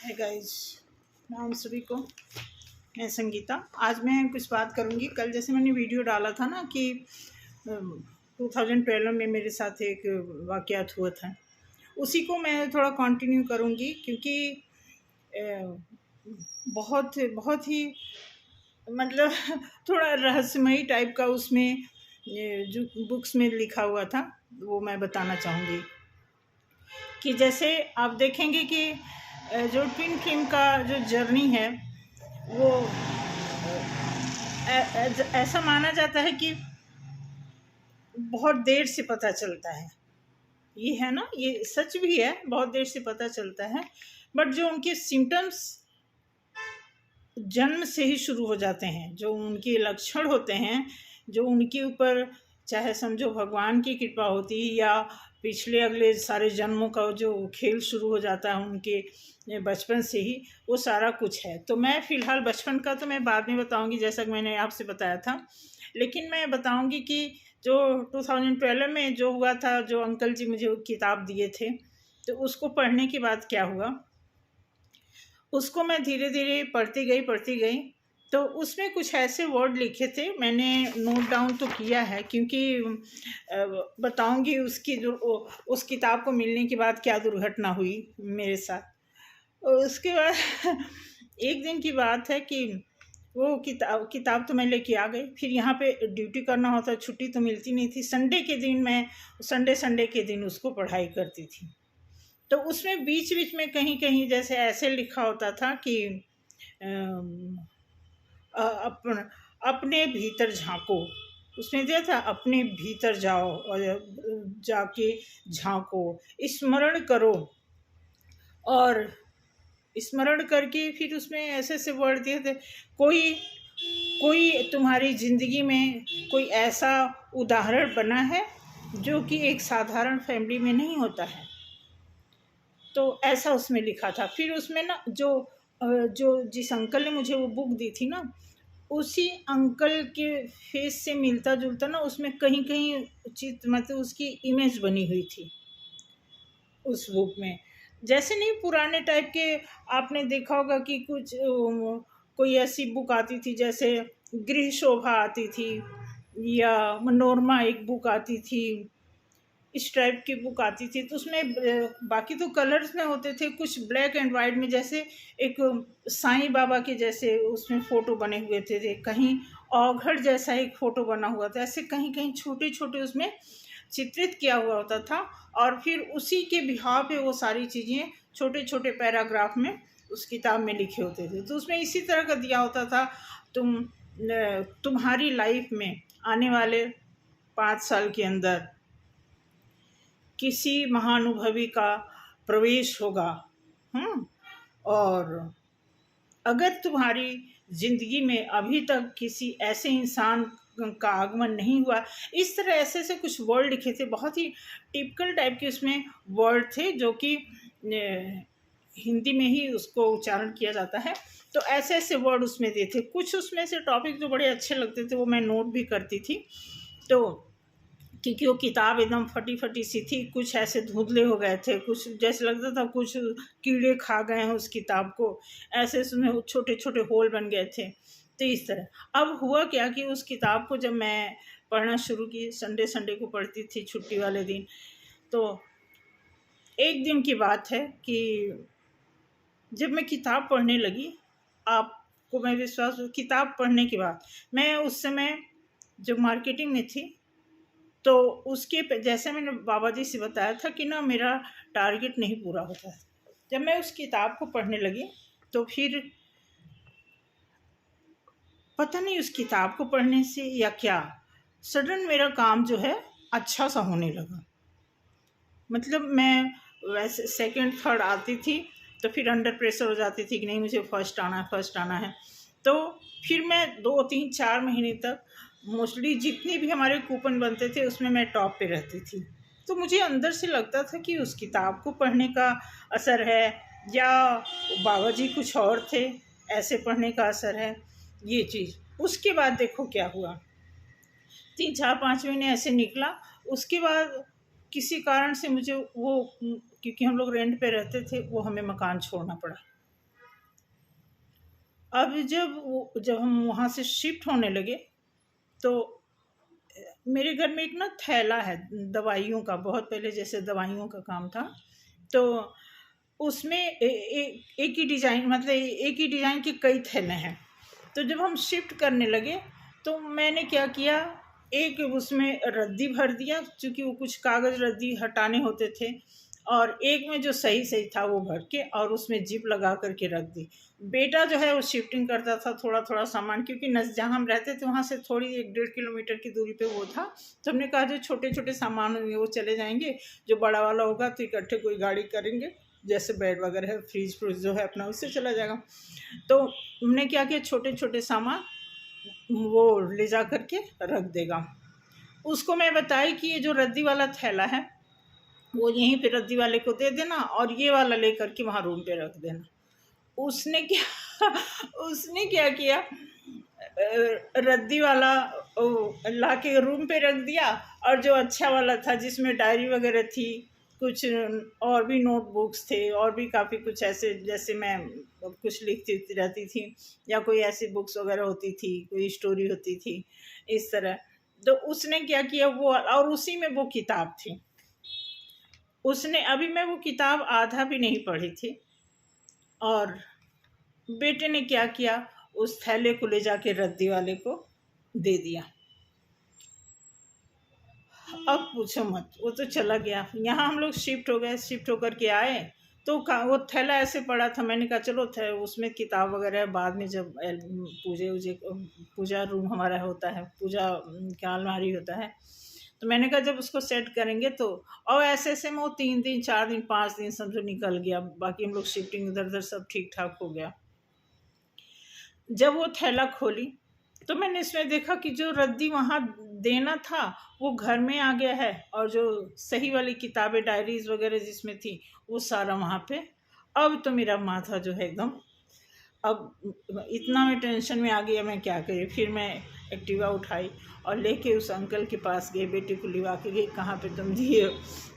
है गाइस, नाम सभी को। मैं संगीता। आज मैं कुछ बात करूंगी। कल जैसे मैंने वीडियो डाला था ना कि 2012 में मेरे साथ एक वाक़यात हुआ था, उसी को मैं थोड़ा कंटिन्यू करूंगी क्योंकि बहुत बहुत ही मतलब थोड़ा रहस्यमयी टाइप का उसमें जो बुक्स में लिखा हुआ था वो मैं बताना चाहूँगी। कि जैसे आप देखेंगे कि जो ट्विन फ्लेम का जो जर्नी है वो ऐसा माना जाता है कि बहुत देर से पता चलता है। ये है ना, ये सच भी है, बहुत देर से पता चलता है। बट जो उनके सिम्टम्स जन्म से ही शुरू हो जाते हैं, जो उनके लक्षण होते हैं, जो उनके ऊपर चाहे समझो भगवान की कृपा होती है या पिछले अगले सारे जन्मों का जो खेल शुरू हो जाता है उनके बचपन से ही, वो सारा कुछ है। तो मैं फ़िलहाल बचपन का तो मैं बाद में बताऊंगी, जैसा कि मैंने आपसे बताया था। लेकिन मैं बताऊंगी कि जो 2012 में जो हुआ था, जो अंकल जी मुझे किताब दिए थे, तो उसको पढ़ने के बाद क्या हुआ, उसको मैं धीरे धीरे पढ़ती गई। तो उसमें कुछ ऐसे वर्ड लिखे थे, मैंने नोट डाउन तो किया है क्योंकि बताऊंगी उसकी जो उस किताब को मिलने के बाद क्या दुर्घटना हुई मेरे साथ। और उसके बाद एक दिन की बात है कि वो किताब तो मैं लेके आ गई। फिर यहाँ पे ड्यूटी करना होता, छुट्टी तो मिलती नहीं थी। संडे के दिन मैं संडे के दिन उसको पढ़ाई करती थी। तो उसमें बीच बीच में कहीं कहीं जैसे ऐसे लिखा होता था कि अपने भीतर झांको। उसमें दिया था अपने भीतर जाओ और जाके झांको, स्मरण करो। और स्मरण करके फिर उसमें ऐसे ऐसे वर्ड दिए थे, कोई कोई तुम्हारी जिंदगी में कोई ऐसा उदाहरण बना है जो कि एक साधारण फैमिली में नहीं होता है। तो ऐसा उसमें लिखा था। फिर उसमें ना जो जिस अंकल ने मुझे वो बुक दी थी ना, उसी अंकल के फेस से मिलता जुलता ना उसमें कहीं कहीं चित्र, मतलब उसकी इमेज बनी हुई थी उस बुक में। जैसे नहीं पुराने टाइप के, आपने देखा होगा कि कुछ कोई ऐसी बुक आती थी जैसे गृह शोभा आती थी या मनोरमा एक बुक आती थी, इस टाइप की बुक आती थी। तो उसमें बाकी तो कलर्स में होते थे, कुछ ब्लैक एंड वाइट में, जैसे एक साईं बाबा के जैसे उसमें फ़ोटो बने हुए थे, कहीं औघड़ जैसा एक फ़ोटो बना हुआ था, ऐसे कहीं कहीं छोटे छोटे उसमें चित्रित किया हुआ होता था। और फिर उसी के बिहाव पे वो सारी चीज़ें छोटे छोटे पैराग्राफ में उस किताब में लिखे होते थे। तो उसमें इसी तरह का दिया होता था, तुम्हारी लाइफ में आने वाले 5 साल के अंदर किसी महानुभवी का प्रवेश होगा। और अगर तुम्हारी ज़िंदगी में अभी तक किसी ऐसे इंसान का आगमन नहीं हुआ, इस तरह ऐसे ऐसे कुछ वर्ड लिखे थे, बहुत ही टिपिकल टाइप के उसमें वर्ड थे जो कि हिंदी में ही उसको उच्चारण किया जाता है। तो ऐसे ऐसे वर्ड उसमें दिए थे। कुछ उसमें से टॉपिक जो बड़े अच्छे लगते थे वो मैं नोट भी करती थी। तो क्योंकि वो किताब एकदम फटी फटी सी थी, कुछ ऐसे धुंधले हो गए थे, कुछ जैसे लगता था कुछ कीड़े खा गए हैं उस किताब को, ऐसे उसमें छोटे छोटे होल बन गए थे। तो इस तरह अब हुआ क्या कि उस किताब को जब मैं पढ़ना शुरू की, संडे को पढ़ती थी छुट्टी वाले दिन। तो एक दिन की बात है कि जब मैं किताब पढ़ने लगी, आपको मैं विश्वास, किताब पढ़ने के बाद मैं उस समय जो मार्केटिंग में थी, तो उसके जैसे मैंने बाबा जी से बताया था कि ना मेरा टारगेट नहीं पूरा होता है। जब मैं उस किताब को पढ़ने लगी तो फिर पता नहीं उस किताब को पढ़ने से या क्या, सडन मेरा काम जो है अच्छा सा होने लगा। मतलब मैं वैसे सेकंड थर्ड आती थी तो फिर अंडर प्रेशर हो जाती थी कि नहीं मुझे फर्स्ट आना है। तो फिर मैं 2 3 4 महीने तक मोस्टली जितने भी हमारे कूपन बनते थे उसमें मैं टॉप पे रहती थी। तो मुझे अंदर से लगता था कि उस किताब को पढ़ने का असर है या बाबा जी कुछ और थे ऐसे पढ़ने का असर है, ये चीज़। उसके बाद देखो क्या हुआ, 3 4 5 महीने ऐसे निकला। उसके बाद किसी कारण से मुझे वो, क्योंकि हम लोग रेंट पे रहते थे, वो हमें मकान छोड़ना पड़ा। अब जब हम वहाँ से शिफ्ट होने लगे तो मेरे घर में एक ना थैला है दवाइयों का, बहुत पहले जैसे दवाइयों का काम था, तो उसमें एक ही डिज़ाइन, मतलब एक ही डिज़ाइन के कई थैले हैं। तो जब हम शिफ्ट करने लगे तो मैंने क्या किया, एक उसमें रद्दी भर दिया, क्योंकि वो कुछ कागज़ रद्दी हटाने होते थे, और एक में जो सही सही था वो भर के और उसमें जिप लगा करके रख दी। बेटा जो है वो शिफ्टिंग करता था थोड़ा थोड़ा सामान, क्योंकि जहाँ हम रहते थे वहाँ से थोड़ी 1-1.5 किलोमीटर की दूरी पे वो था। तो हमने कहा जो छोटे छोटे सामान होंगे वो चले जाएंगे, जो बड़ा वाला होगा तो इकट्ठे कोई गाड़ी करेंगे, जैसे बेड वगैरह है, फ्रिज फ्रिज जो है अपना उससे चला जाएगा। तो हमने क्या किया, छोटे छोटे सामान वो ले जा करके रख देगा। उसको मैं बताई कि ये जो रद्दी वाला थैला है वो यहीं पे रद्दी वाले को दे देना और ये वाला ले करके वहाँ रूम पे रख देना। उसने क्या किया, रद्दी वाला ला के रूम पे रख दिया, और जो अच्छा वाला था जिसमें डायरी वगैरह थी, कुछ और भी नोटबुक्स थे, और भी काफ़ी कुछ ऐसे, जैसे मैं कुछ लिखती रहती थी या कोई ऐसी बुक्स वगैरह होती थी, कोई स्टोरी होती थी इस तरह। तो उसने क्या किया वो, और उसी में वो किताब थी। उसने, अभी मैं वो किताब आधा भी नहीं पढ़ी थी, और बेटे ने क्या किया, उस थैले को ले जाके रद्दी वाले को दे दिया। अब पूछो मत, वो तो चला गया। यहाँ हम लोग शिफ्ट हो गए, शिफ्ट होकर के आए तो वो थैला ऐसे पड़ा था। मैंने कहा चलो उसमें किताब वगैरह बाद में जब पूजा रूम हमारा होता है, पूजा का अलमारी होता है, तो मैंने कहा जब उसको सेट करेंगे तो, और ऐसे ऐसे में वो 3 दिन 4 दिन 5 दिन समझो निकल गया। बाकी हम लोग शिफ्टिंग इधर उधर सब ठीक ठाक हो गया। जब वो थैला खोली तो मैंने इसमें देखा कि जो रद्दी वहाँ देना था वो घर में आ गया है, और जो सही वाली किताबें डायरीज वगैरह जिसमें थी वो सारा वहाँ पे। अब तो मेरा माथा जो है एकदम, अब इतना मैं टेंशन में आ गया, मैं क्या करी। फिर मैं एक्टिवा उठाई और लेके उस अंकल के पास गई, बेटे को लिवा के गई, कहाँ पे तुम दिए।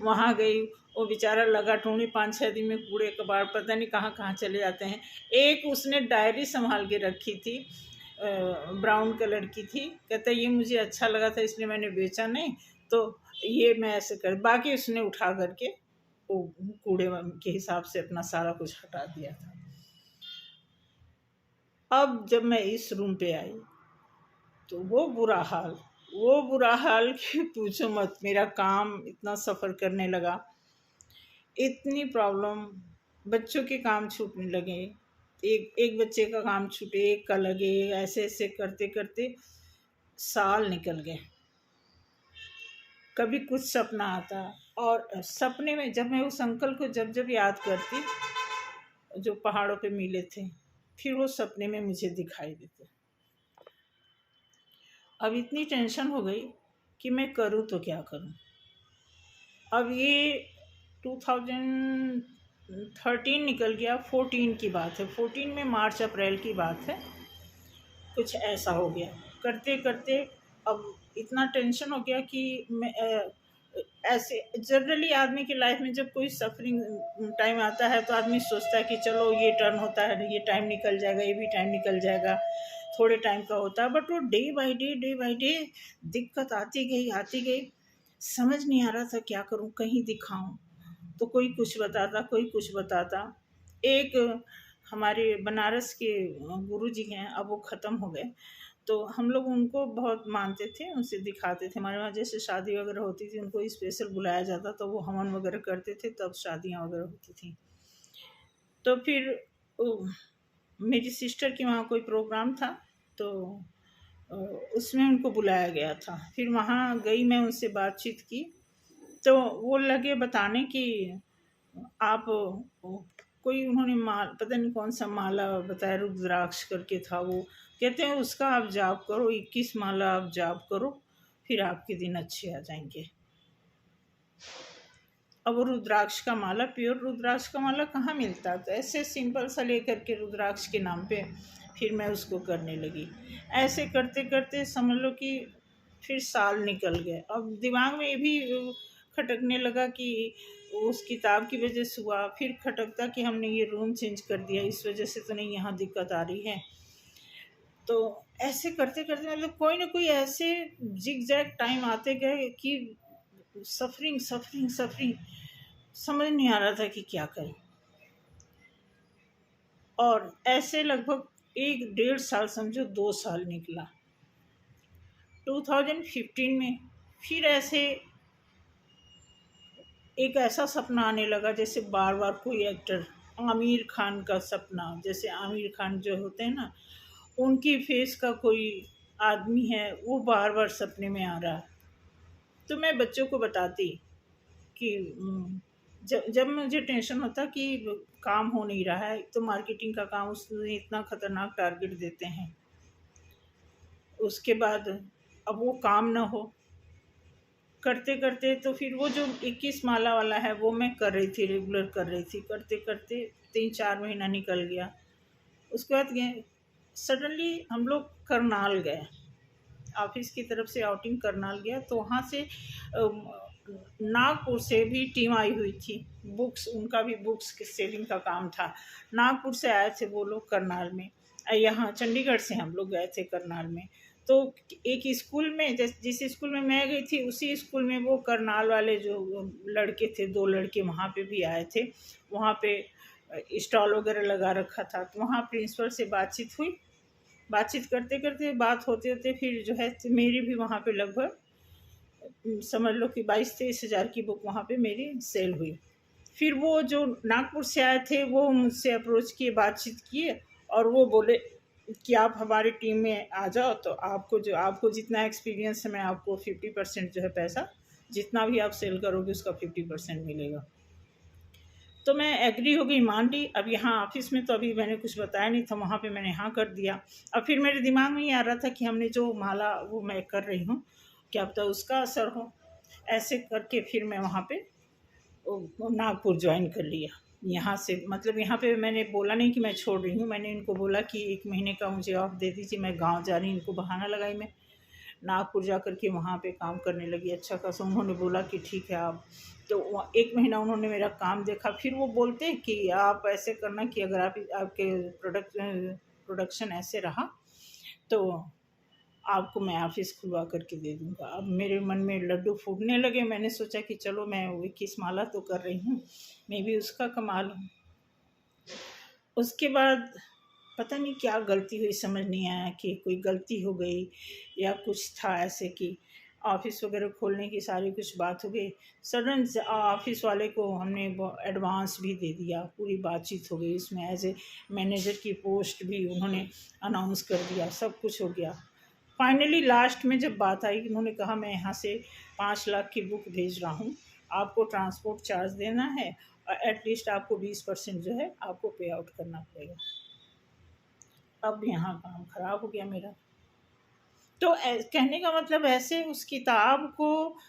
वहाँ गई, वो बेचारा लगा ढूंढी, 5-6 दिन में कूड़े कबाड़ पता नहीं कहाँ कहाँ चले जाते हैं। एक उसने डायरी संभाल के रखी थी, ब्राउन कलर की थी, कहता ये मुझे अच्छा लगा था इसलिए मैंने बेचा नहीं, तो ये मैं ऐसे कर, बाकी उसने उठा करके वो कूड़े के हिसाब से अपना सारा कुछ हटा दिया था। अब जब मैं इस रूम पे आई तो वो बुरा हाल कि पूछो मत। मेरा काम इतना सफ़र करने लगा, इतनी प्रॉब्लम, बच्चों के काम छूटने लगे, एक बच्चे का काम छूटे, एक का लगे, ऐसे ऐसे करते करते साल निकल गए। कभी कुछ सपना आता, और सपने में जब मैं उस अंकल को जब याद करती जो पहाड़ों पे मिले थे, फिर वो सपने में मुझे दिखाई देते। अब इतनी टेंशन हो गई कि मैं करूँ तो क्या करूँ। अब ये 2013 निकल गया, 14 की बात है, 14 में मार्च अप्रैल की बात है, कुछ ऐसा हो गया। करते करते अब इतना टेंशन हो गया कि मैं ऐसे जनरली आदमी की लाइफ में जब कोई सफरिंग टाइम आता है तो आदमी सोचता है कि चलो ये टर्न होता है, ये टाइम निकल जाएगा, ये भी टाइम निकल जाएगा, थोड़े टाइम का होता है। बट वो डे बाय डे दिक्कत आती गई, समझ नहीं आ रहा था क्या करूं, कहीं दिखाऊं तो कोई कुछ बताता, कोई कुछ बताता। एक हमारे बनारस के गुरुजी हैं, अब वो ख़त्म हो गए, तो हम लोग उनको बहुत मानते थे, उनसे दिखाते थे। हमारे वहाँ जैसे शादी वगैरह होती थी उनको स्पेशल बुलाया जाता, तो वो हवन वगैरह करते थे, तब शादियाँ वगैरह होती थी। तो फिर मेरी सिस्टर के वहाँ कोई प्रोग्राम था, तो उसमें उनको बुलाया गया था। फिर वहाँ गई, मैं उनसे बातचीत की, तो वो लगे बताने कि आप कोई, उन्होंने पता नहीं कौन सा माला बताया, रुद्राक्ष करके था वो, कहते हैं उसका आप जाप करो, 21 माला आप जाप करो, फिर आपके दिन अच्छे आ जाएंगे। अब वो रुद्राक्ष का माला, प्योर रुद्राक्ष का माला कहाँ मिलता, तो ऐसे सिंपल सा लेकर के रुद्राक्ष के नाम पे फिर मैं उसको करने लगी। ऐसे करते करते समझ लो कि फिर साल निकल गए। अब दिमाग में ये भी खटकने लगा कि उस किताब की वजह से हुआ, फिर खटकता कि हमने ये रूम चेंज कर दिया, इस वजह से तो नहीं यहाँ दिक्कत आ रही है। तो ऐसे करते करते मतलब कोई ना कोई ऐसे जिग जैग टाइम आते गए कि सफरिंग सफरिंग सफरिंग, समझ नहीं आ रहा था कि क्या करें। और ऐसे लगभग 1 डेढ़ साल, समझो 2 साल निकला। 2015 में फिर ऐसे एक ऐसा सपना आने लगा, जैसे बार बार कोई एक्टर, आमिर खान का सपना, जैसे आमिर खान जो होते हैं ना, उनकी फेस का कोई आदमी है, वो बार बार सपने में आ रहा है। तो मैं बच्चों को बताती कि जब मुझे टेंशन होता कि काम हो नहीं रहा है, तो मार्केटिंग का काम, उसमें इतना खतरनाक टारगेट देते हैं, उसके बाद अब वो काम ना हो, करते करते तो फिर वो जो 21 माला वाला है वो मैं कर रही थी, रेगुलर कर रही थी, करते करते 3-4 महीना निकल गया। उसके बाद ये सडनली हम लोग करनाल गए, ऑफिस की तरफ से आउटिंग करनाल गया, तो वहाँ से नागपुर से भी टीम आई हुई थी, बुक्स, उनका भी बुक्स की सेलिंग का काम था। नागपुर से आए थे वो लोग करनाल में, यहाँ चंडीगढ़ से हम लोग गए थे करनाल में। तो एक स्कूल में, जिस स्कूल में मैं गई थी, उसी स्कूल में वो करनाल वाले जो लड़के थे, 2 लड़के वहाँ पे भी आए थे। वहाँ पे स्टॉल वगैरह लगा रखा था, तो वहाँ प्रिंसिपल से बातचीत हुई। बातचीत करते करते, बात होते होते फिर जो है मेरी भी वहाँ पे लगभग समझ लो कि 22-23 हज़ार की बुक वहाँ पे मेरी सेल हुई। फिर वो जो नागपुर से आए थे वो मुझसे अप्रोच किए, बातचीत किए, और वो बोले कि आप हमारी टीम में आ जाओ, तो आपको जितना एक्सपीरियंस है, मैं आपको 50% जो है पैसा, जितना भी आप सेल करोगे उसका 50% मिलेगा। तो मैं एग्री हो गई, मान ली। अब यहाँ ऑफिस में तो अभी मैंने कुछ बताया नहीं था, वहाँ पे मैंने हाँ कर दिया। अब फिर मेरे दिमाग में ये आ रहा था कि हमने जो माला वो मैं कर रही हूँ, क्या पता उसका असर हो। ऐसे करके फिर मैं वहाँ पे नागपुर ज्वाइन कर लिया। यहाँ से मतलब यहाँ पे मैंने बोला नहीं कि मैं छोड़ रही हूँ, मैंने इनको बोला कि 1 महीने का मुझे ऑफ दे दीजिए, मैं गाँव जा रही हूँ। इनको बहाना लगाई मैं, नागपुर जा कर के वहाँ पे काम करने लगी अच्छा खासा। उन्होंने बोला कि ठीक है आप, तो 1 महीना उन्होंने मेरा काम देखा। फिर वो बोलते हैं कि आप ऐसे करना कि अगर आपके प्रोडक्शन ऐसे रहा तो आपको मैं ऑफिस खुलवा करके दे दूँगा। अब मेरे मन में लड्डू फूटने लगे। मैंने सोचा कि चलो मैं 21 माला तो कर रही हूँ, मैं भी उसका कमा लूँ। उसके बाद पता नहीं क्या गलती हुई, समझ नहीं आया कि कोई गलती हो गई या कुछ था ऐसे कि ऑफिस वगैरह खोलने की सारी कुछ बात हो गई। सडन से ऑफिस वाले को हमने एडवांस भी दे दिया, पूरी बातचीत हो गई, इसमें एज ए मैनेजर की पोस्ट भी उन्होंने अनाउंस कर दिया, सब कुछ हो गया। फाइनली लास्ट में जब बात आई, उन्होंने कहा मैं यहाँ से 5 लाख की बुक भेज रहा हूँ, आपको ट्रांसपोर्ट चार्ज देना है और एटलीस्ट आपको 20% जो है आपको पे आउट करना पड़ेगा। अब यहाँ काम ख़राब हो गया मेरा। तो कहने का मतलब ऐसे उस किताब को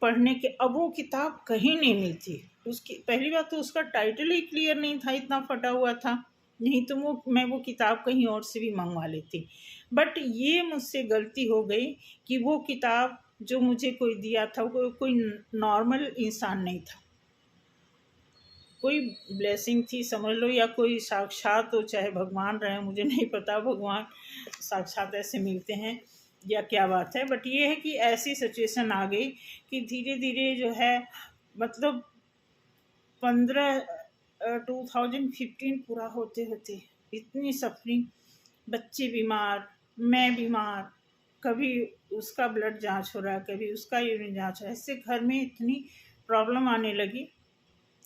पढ़ने के, अब वो किताब कहीं नहीं मिलती। उसकी पहली बात तो उसका टाइटल ही क्लियर नहीं था, इतना फटा हुआ था, नहीं तो मैं वो किताब कहीं और से भी मंगवा लेती। बट ये मुझसे गलती हो गई कि वो किताब जो मुझे कोई दिया था वो कोई नॉर्मल इंसान नहीं था, कोई ब्लेसिंग थी समझ लो, या कोई साक्षात हो, चाहे भगवान रहे, मुझे नहीं पता भगवान साक्षात ऐसे मिलते हैं या क्या बात है। बट ये है कि ऐसी सिचुएशन आ गई कि धीरे धीरे जो है मतलब 2015 पूरा होते होते इतनी सफरिंग, बच्चे बीमार, मैं बीमार, कभी उसका ब्लड जांच हो रहा है, कभी उसका यूरिन जांच हो रहा है, ऐसे घर में इतनी प्रॉब्लम आने लगी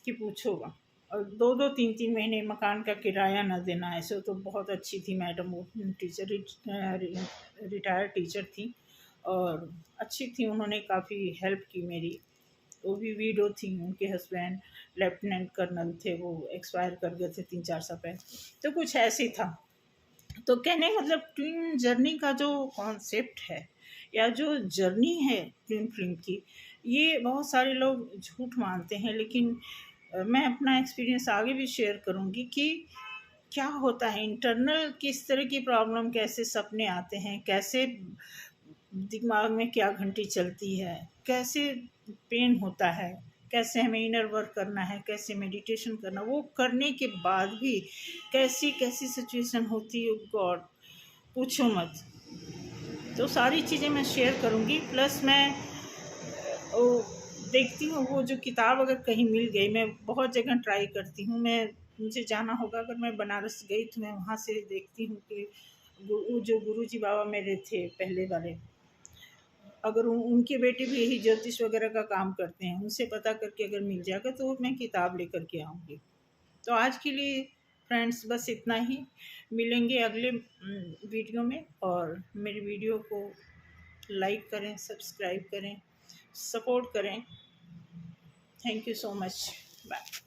कि पूछो मत। और 2-2 3-3 महीने मकान का किराया न देना, ऐसे तो बहुत अच्छी थी मैडम, वो टीचर, रिटायर्ड टीचर थी और अच्छी थी, उन्होंने काफ़ी हेल्प की मेरी। वो भी वीडो थी, उनके हस्बैंड लेफ्टिनेंट कर्नल थे, वो एक्सपायर कर गए थे 3-4 साल पहले। तो कुछ ऐसे ही था। तो कहने मतलब ट्विन जर्नी का जो कॉन्सेप्ट है या जो जर्नी है ट्विन फिल्म की, ये बहुत सारे लोग झूठ मानते हैं, लेकिन मैं अपना एक्सपीरियंस आगे भी शेयर करूँगी कि क्या होता है इंटरनल, किस तरह की प्रॉब्लम, कैसे सपने आते हैं, कैसे दिमाग में क्या घंटी चलती है, कैसे पेन होता है, कैसे हमें इनर वर्क करना है, कैसे मेडिटेशन करना, वो करने के बाद भी कैसी कैसी सिचुएशन होती है गॉड। पूछो मत। तो सारी चीज़ें मैं शेयर करूँगी। प्लस मैं वो देखती हूँ, वो जो किताब अगर कहीं मिल गई, मैं बहुत जगह ट्राई करती हूँ। मुझे जाना होगा, अगर मैं बनारस गई तो मैं वहाँ से देखती हूँ कि वो जो गुरुजी बाबा मेरे थे पहले वाले, अगर उनके बेटे भी यही ज्योतिष वगैरह का काम करते हैं, उनसे पता करके अगर मिल जाएगा तो मैं किताब लेकर के आऊँगी। तो आज के लिए फ्रेंड्स बस इतना ही। मिलेंगे अगले वीडियो में, और मेरी वीडियो को लाइक करें, सब्सक्राइब करें, सपोर्ट करें। Thank you so much. Bye.